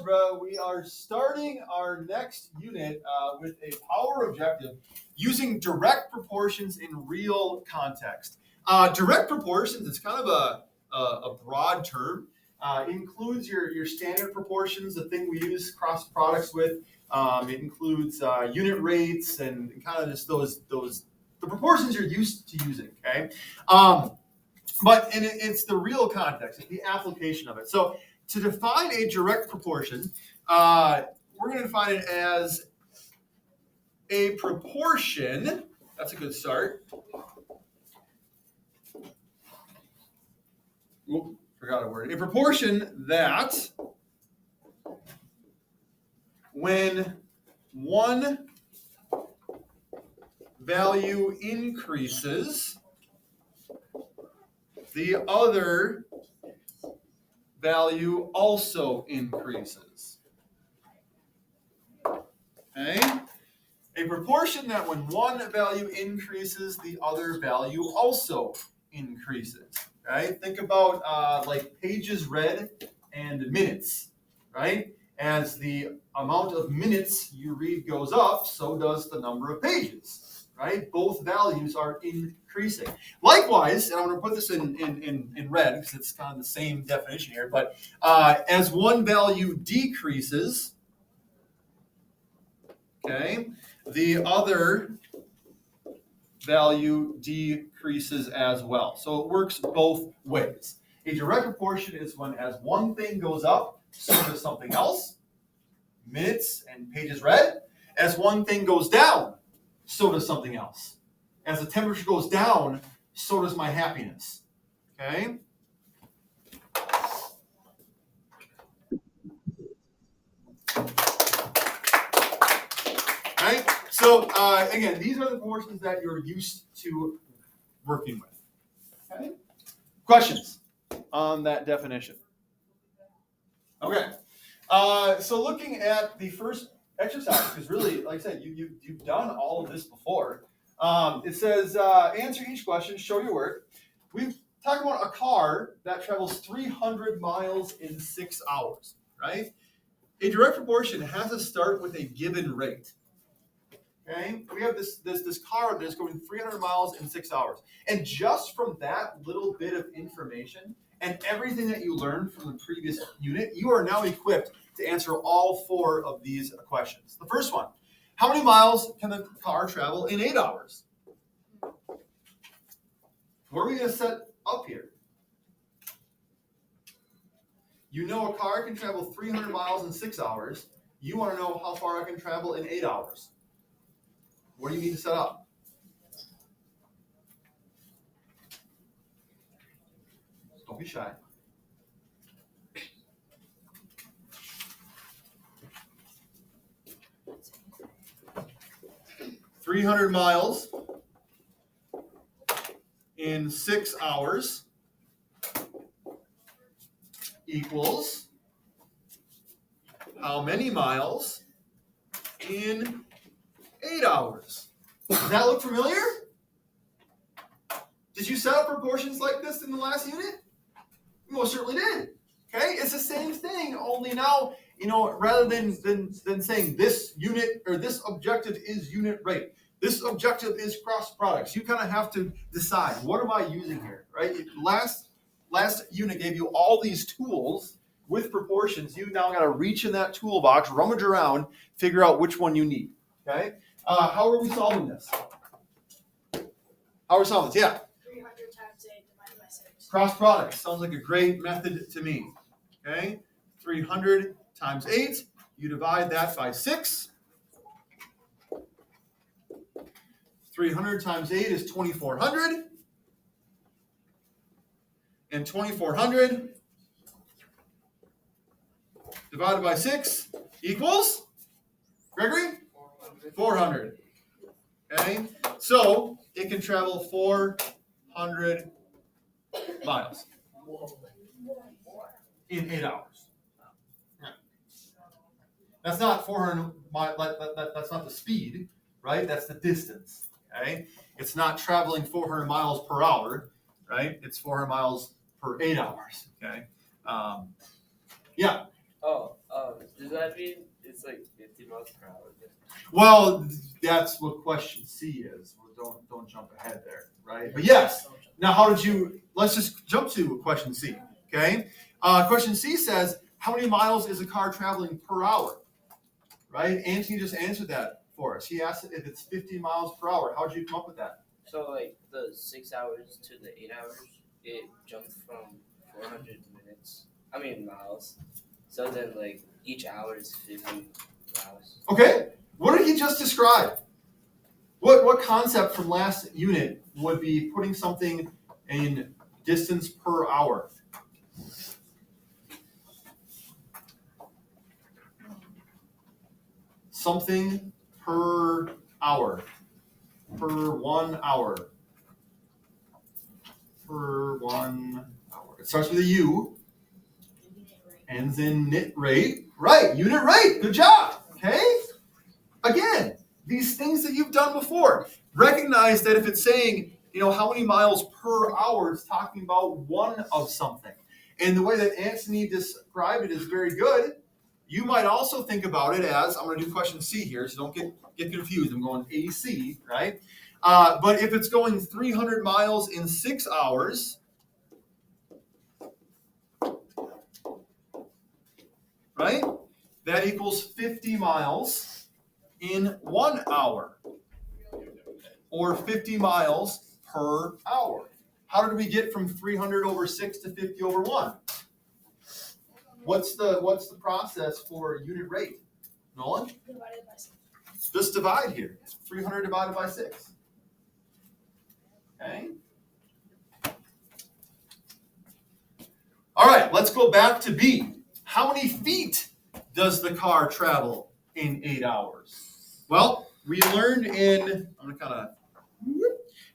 Algebra. We are starting our next unit with a power objective using direct proportions in real context. Direct proportions is kind of a broad term. Includes your standard proportions, the thing we use cross products with. It includes unit rates and kind of just the proportions you're used to using. Okay, but it's the real context, it's the application of it. So to define a direct proportion, we're going to define it as a proportion. That's a good start. Oop, forgot a word. A proportion that when one value increases, the other value also increases. Okay? A proportion that when one value increases, the other value also increases. Right? Think about like pages read and minutes, right? As the amount of minutes you read goes up, so does the number of pages, right? Both values are increasing. Likewise, and I'm going to put this in red because it's kind of the same definition here, but as one value decreases, okay, the other value decreases as well. So it works both ways. A direct proportion is when as one thing goes up, so does something else. Minutes and pages read. As one thing goes down, so does something else. As the temperature goes down, so does my happiness. Okay? Right? So again, these are the proportions that you're used to working with. Okay? Questions on that definition? Okay. So looking at the first exercise, because really, like I said, you've done all of this before. It says answer each question, show your work. We've talked about a car that travels 300 miles in 6 hours, right? A direct proportion has to start with a given rate. Okay, we have this car that's going 300 miles in 6 hours. And just from that little bit of information and everything that you learned from the previous unit, you are now equipped to answer all 4 of these questions. The first one, how many miles can the car travel in 8 hours? What are we going to set up here? You know a car can travel 300 miles in 6 hours. You want to know how far I can travel in 8 hours. What do you need to set up? Don't be shy. $300 miles in 6 hours equals how many miles in 8 hours. Does that look familiar? Did you set up proportions like this in the last unit? You most certainly did. Okay, it's the same thing, only now, rather than saying this unit or this objective is unit rate, this objective is cross products, you kind of have to decide, what am I using here, right? Last unit gave you all these tools with proportions. You now got to reach in that toolbox, rummage around, figure out which one you need. Okay. How are we solving this? How are we solving this? Yeah. 300 times 8 divided by 6. Cross products sounds like a great method to me. Okay. 300 times 8. You divide that by 6. 300 times 8 is 2,400. And 2,400 divided by 6 equals, Gregory? 400. Okay, so it can travel 400 miles in 8 hours. That's not 400 miles. That's not the speed, right? That's the distance. Okay, it's not traveling 400 miles per hour, right? It's 400 miles per 8 hours. Okay, yeah. Oh, Does that mean it's like 50 miles per hour? Well, that's what question C is. Well, don't jump ahead there, right? But yes. Now, how did you? Let's just jump to question C. Okay. Question C says, how many miles is a car traveling per hour? Right. Anthony just answered that for us. He asked if it's 50 miles per hour. How did you come up with that? So like the 6 hours to the 8 hours, it jumped from 400 miles. So then like each hour is 50 miles. Okay. What did he just describe? What concept from last unit would be putting something in distance per hour? Something per hour. Per 1 hour. Per 1 hour. It starts with a U. Ends in nit rate. Right, unit rate. Good job. Okay? Again, these things that you've done before. Recognize that if it's saying, how many miles per hour, it's talking about one of something. And the way that Anthony described it is very good. You might also think about it as, I'm going to do question C here, so don't get confused. I'm going AC, right? But if it's going 300 miles in 6 hours, right? That equals 50 miles in 1 hour, or 50 miles per hour. How did we get from 300 over 6 to 50 over 1? What's the process for unit rate? Nolan? Divided by 6. Just divide here. 300 divided by 6. Okay? All right, let's go back to B. How many feet does the car travel in 8 hours? Well, we learned in,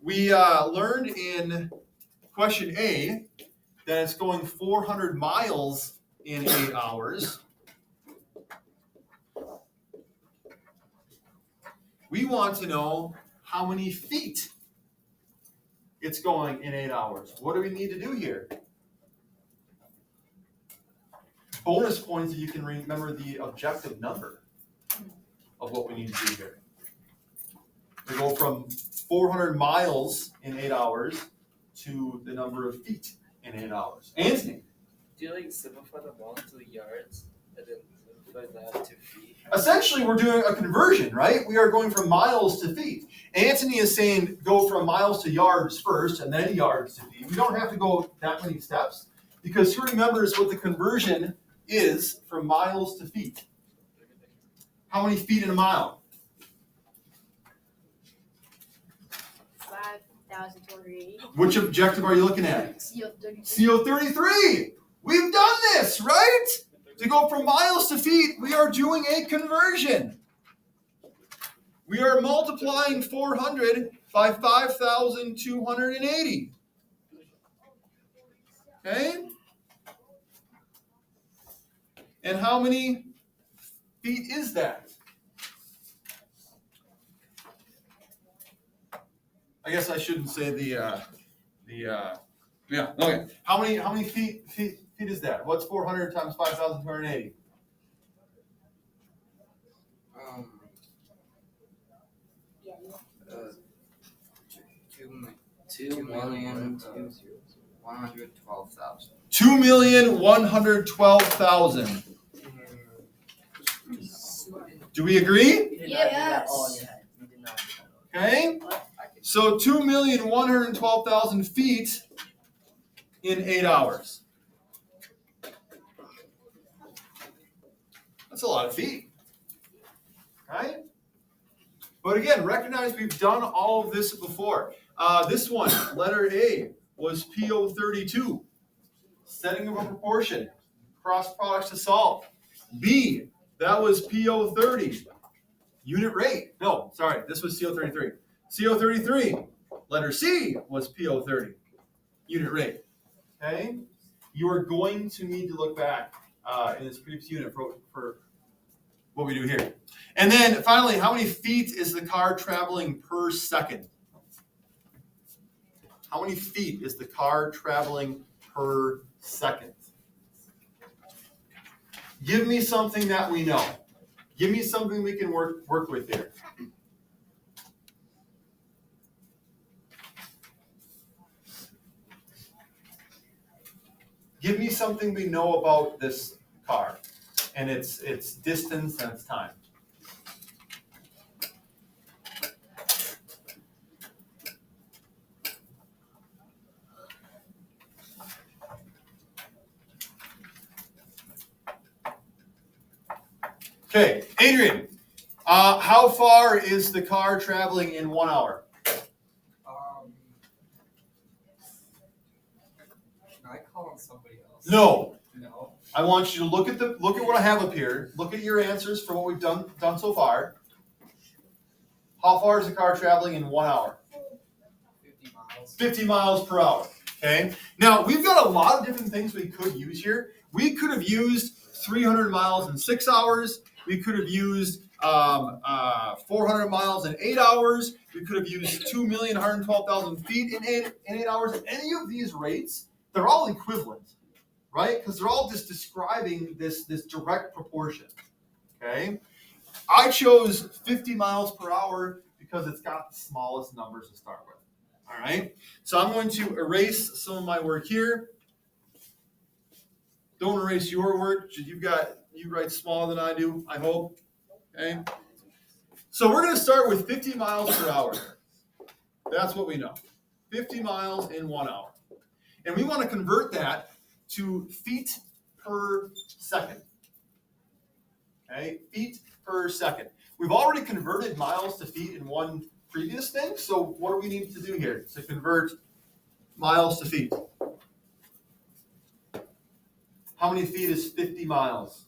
learned in question A that it's going 400 miles in 8 hours. We want to know how many feet it's going in 8 hours. What do we need to do here? Bonus points if you can remember the objective number of what we need to do here. We go from 400 miles in 8 hours to the number of feet in 8 hours. Anthony? Do you like simplify the miles to yards and then simplify that to feet? Essentially, we're doing a conversion, right? We are going from miles to feet. Anthony is saying go from miles to yards first and then yards to feet. We don't have to go that many steps because who remembers what the conversion is from miles to feet? How many feet in a mile? 5,280. Which objective are you looking at? CO33. CO33. We've done this, right? To go from miles to feet, we are doing a conversion. We are multiplying 400 by 5,280. Okay? And how many feet is that? I guess I shouldn't say yeah, okay. How many feet is that? What's 400 times 5,280? Two million 112,000. 2,112,000. Do we agree? Yes. Okay. So 2,112,000 feet in 8 hours. That's a lot of feet. Right? But again, recognize we've done all of this before. This one, letter A, was PO32. Setting of a proportion. Cross products to solve. B, that was PO30. Unit rate. No, sorry, this was CO33. CO33. Letter C was PO30. Unit rate. Okay? You are going to need to look back in this previous unit for what we do here. And then finally, how many feet is the car traveling per second? How many feet is the car traveling per second? Give me something that we know. Give me something we can work with here. Give me something we know about this car and its distance and its time. Okay, Adrian, how far is the car traveling in 1 hour? Can I call on somebody else? No. No. I want you to look at what I have up here. Look at your answers for what we've done so far. How far is the car traveling in 1 hour? 50 miles. 50 miles per hour. Okay. Now we've got a lot of different things we could use here. We could have used 300 miles in 6 hours. We could have used 400 miles in 8 hours. We could have used 2,112,000 feet in 8 hours. Any of these rates, they're all equivalent, right? Because they're all just describing this direct proportion. Okay. I chose 50 miles per hour because it's got the smallest numbers to start with. All right. So I'm going to erase some of my work here. Don't erase your work. You write smaller than I do, I hope. Okay. So we're going to start with 50 miles per hour. That's what we know. 50 miles in 1 hour. And we want to convert that to feet per second. Okay, feet per second. We've already converted miles to feet in one previous thing, so what do we need to do here to convert miles to feet? How many feet is 50 miles?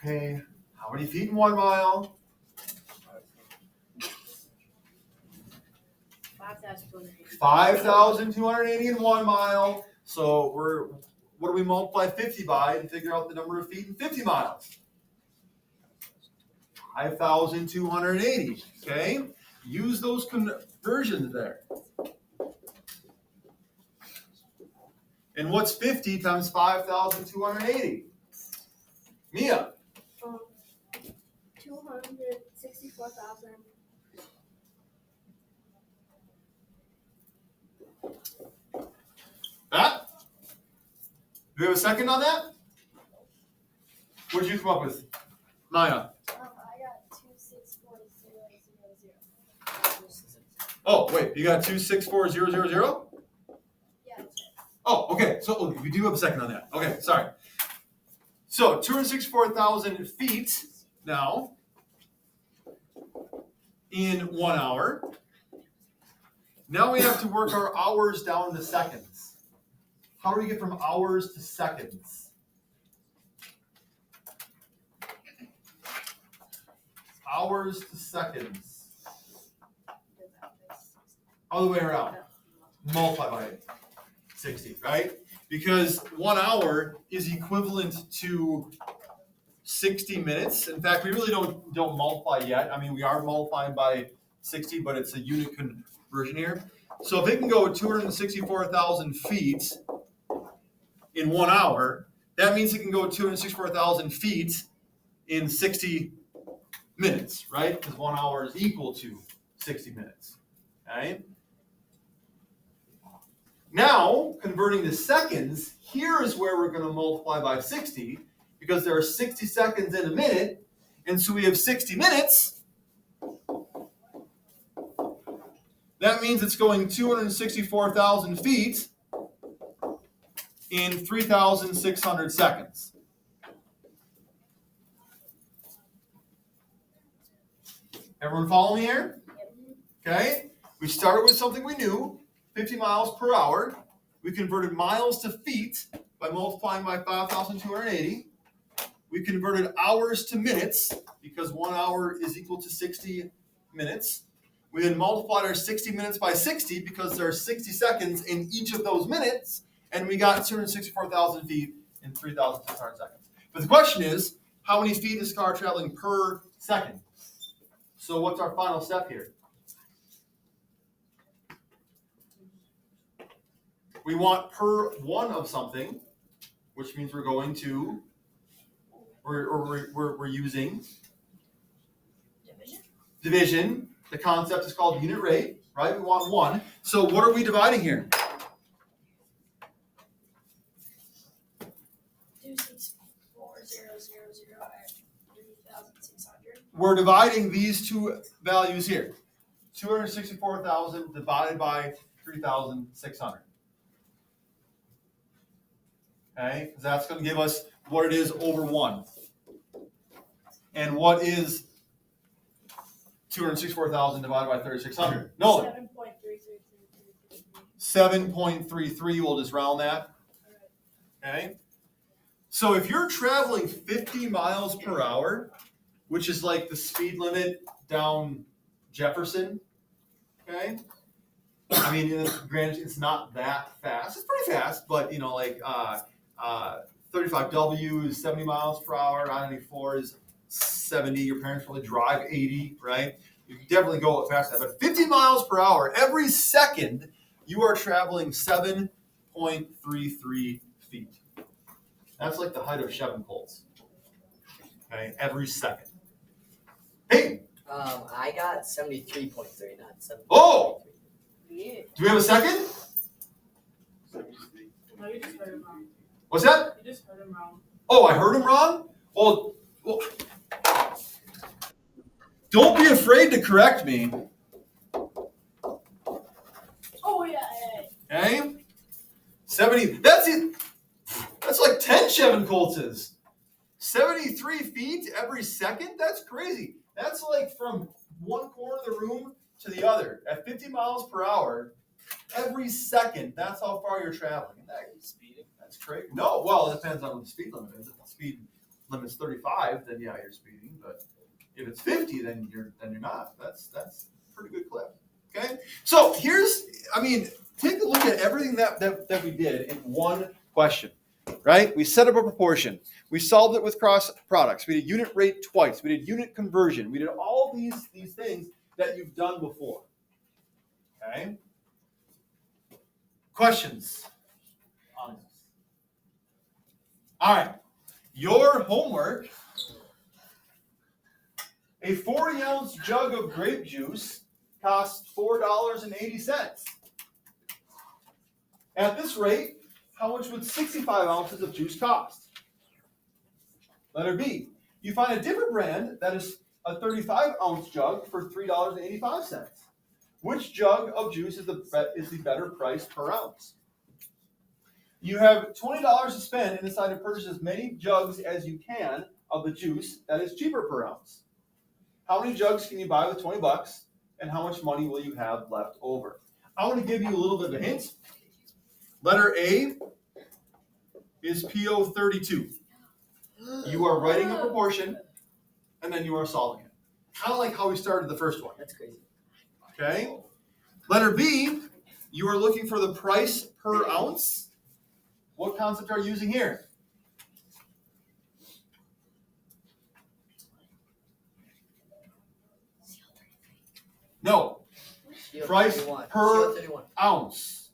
Okay, how many feet in 1 mile? 5,280. 5,280 in 1 mile. So what do we multiply 50 by to figure out the number of feet in 50 miles? 5,280. Okay, use those conversions there. And what's 50 times 5,280? Mia. 264,000. Matt? Do we have a second on that? What did you come up with? Maya. I got 264,000. Oh, wait, you got 264,000? Yeah, that's right. Oh, okay. So we do have a second on that. Okay, sorry. So 264,000 feet now in 1 hour. Now we have to work our hours down to seconds. How do we get from hours to seconds? Hours to seconds. Other way around. Multiply by 60, right? Because 1 hour is equivalent to 60 minutes. In fact, we really don't multiply yet. I mean, we are multiplying by 60, but it's a unit conversion here. So if it can go 264,000 feet in 1 hour, that means it can go 264,000 feet in 60 minutes, right? Because 1 hour is equal to 60 minutes, okay? Now, converting to seconds, here is where we're going to multiply by 60, because there are 60 seconds in a minute, and so we have 60 minutes. That means it's going 264,000 feet in 3,600 seconds. Everyone follow me here? Okay. We started with something we knew, 50 miles per hour. We converted miles to feet by multiplying by 5,280. We converted hours to minutes because 1 hour is equal to 60 minutes. We then multiplied our 60 minutes by 60 because there are 60 seconds in each of those minutes, and we got 264,000 feet in 3,600 seconds. But the question is, how many feet is the car traveling per second? So what's our final step here? We want per one of something, which means we're going to, we're using division. The concept is called unit rate, right? We want one. So what are we dividing here? 264,000 at 3,600. We're dividing these two values here. 264,000 divided by 3,600. Okay, because that's going to give us what it is over 1. And what is 264,000 divided by 3,600? No. 7.33. We'll just round that. Okay. So if you're traveling 50 miles per hour, which is like the speed limit down Jefferson, okay? I mean, granted, it's not that fast. It's pretty fast, but 35W is 70 miles per hour. I-94 is 70. Your parents probably drive 80, right? You can definitely go faster than that. But 50 miles per hour, every second, you are traveling 7.33 feet. That's like the height of Chevron Colts. Okay, every second. Hey! I got 73.3, not 7. Oh! Yeah. Do we have a second? No, you just heard him wrong. What's that? You just heard him wrong. Oh, I heard him wrong? Well, don't be afraid to correct me. Oh yeah. Okay? 70, that's it. That's like 10 Chevron Coltses. 73 feet every second? That's crazy. That's like from one corner of the room to the other. At 50 miles per hour, every second, that's how far you're traveling. Speeding. That's crazy. No, well, it depends on what the speed limit is. If the speed limit's 35, then yeah, you're speeding. But if it's 50, then you're not. That's a pretty good clip. Okay? So take a look at everything that we did in one question. Right? We set up a proportion. We solved it with cross products. We did unit rate twice. We did unit conversion. We did all these things that you've done before. Okay? Questions on this? All right. Your homework. A 40-ounce jug of grape juice costs $4.80. At this rate, how much would 65 ounces of juice cost? Letter B. You find a different brand that is a 35-ounce jug for $3.85. Which jug of juice is the better price per ounce? You have $20 to spend and decide to purchase as many jugs as you can of the juice that is cheaper per ounce. How many jugs can you buy with $20, and how much money will you have left over? I want to give you a little bit of a hint. Letter A is PO32. You are writing a proportion, and then you are solving it. Kind of like how we started the first one. That's crazy. Okay? Letter B, you are looking for the price per ounce. What concept are you using here? No. Price per ounce.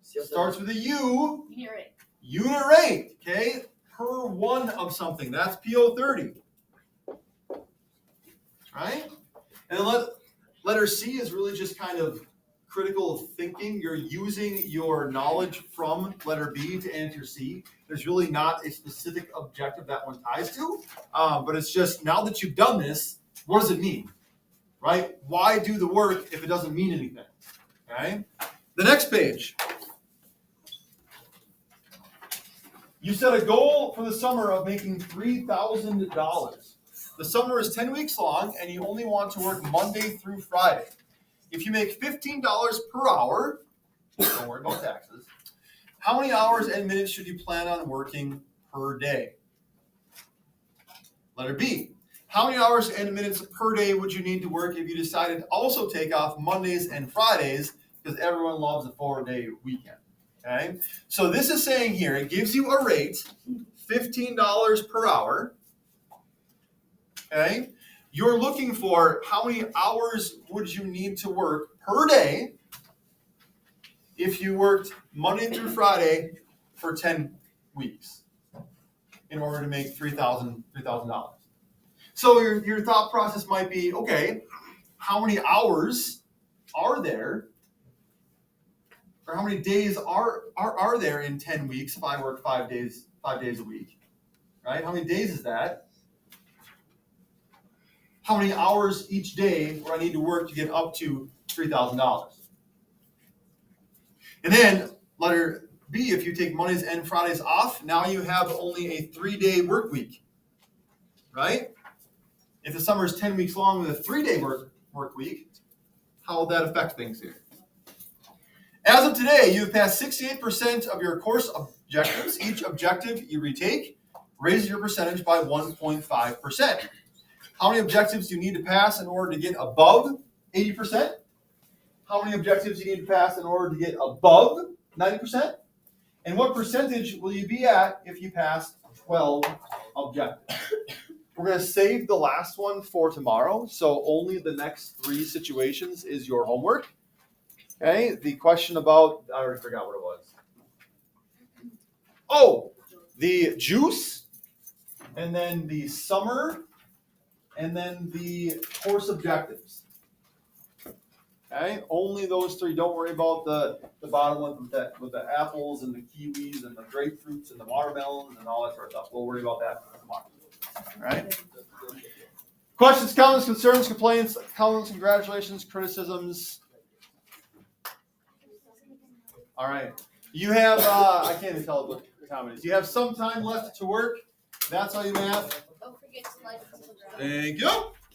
Starts with a U. Unit rate. Unit rate, okay? Per one of something. That's PO30. Right? And then letter C is really just kind of critical thinking. You're using your knowledge from letter B to answer C. There's really not a specific objective that one ties to, but it's just now that you've done this, what does it mean? Right? Why do the work if it doesn't mean anything? Okay? The next page. You set a goal for the summer of making $3,000. The summer is 10 weeks long, and you only want to work Monday through Friday. If you make $15 per hour, don't worry about taxes, how many hours and minutes should you plan on working per day? Letter B. How many hours and minutes per day would you need to work if you decided to also take off Mondays and Fridays, because everyone loves a 4-day weekend? Okay, so this is saying here, it gives you a rate, $15 per hour. Okay, you're looking for how many hours would you need to work per day if you worked Monday through Friday for 10 weeks in order to make $3,000. So your thought process might be, okay, how many hours are there, or how many days are there in 10 weeks if I work 5 days a week, right? How many days is that? How many hours each day would I need to work to get up to $3,000? And then letter B, if you take Mondays and Fridays off, now you have only a 3-day work week, right? If the summer is 10 weeks long with a 3-day work week, how will that affect things here? As of today, you've passed 68% of your course objectives. Each objective you retake raises your percentage by 1.5%. How many objectives do you need to pass in order to get above 80%? How many objectives do you need to pass in order to get above 90%? And what percentage will you be at if you pass 12 objectives? We're going to save the last one for tomorrow, so only the next 3 situations is your homework. Okay, the question about, I already forgot what it was. Oh, the juice, and then the summer, and then the course objectives. Okay, only those 3. Don't worry about the bottom one with the apples and the kiwis and the grapefruits and the watermelons and all that sort of stuff. We'll worry about that tomorrow. All right. Questions, comments, concerns, complaints, comments, congratulations, criticisms. All right. You have I can't even tell what time it is. You have some time left to work. That's all you have. Don't forget to like and subscribe. Thank you.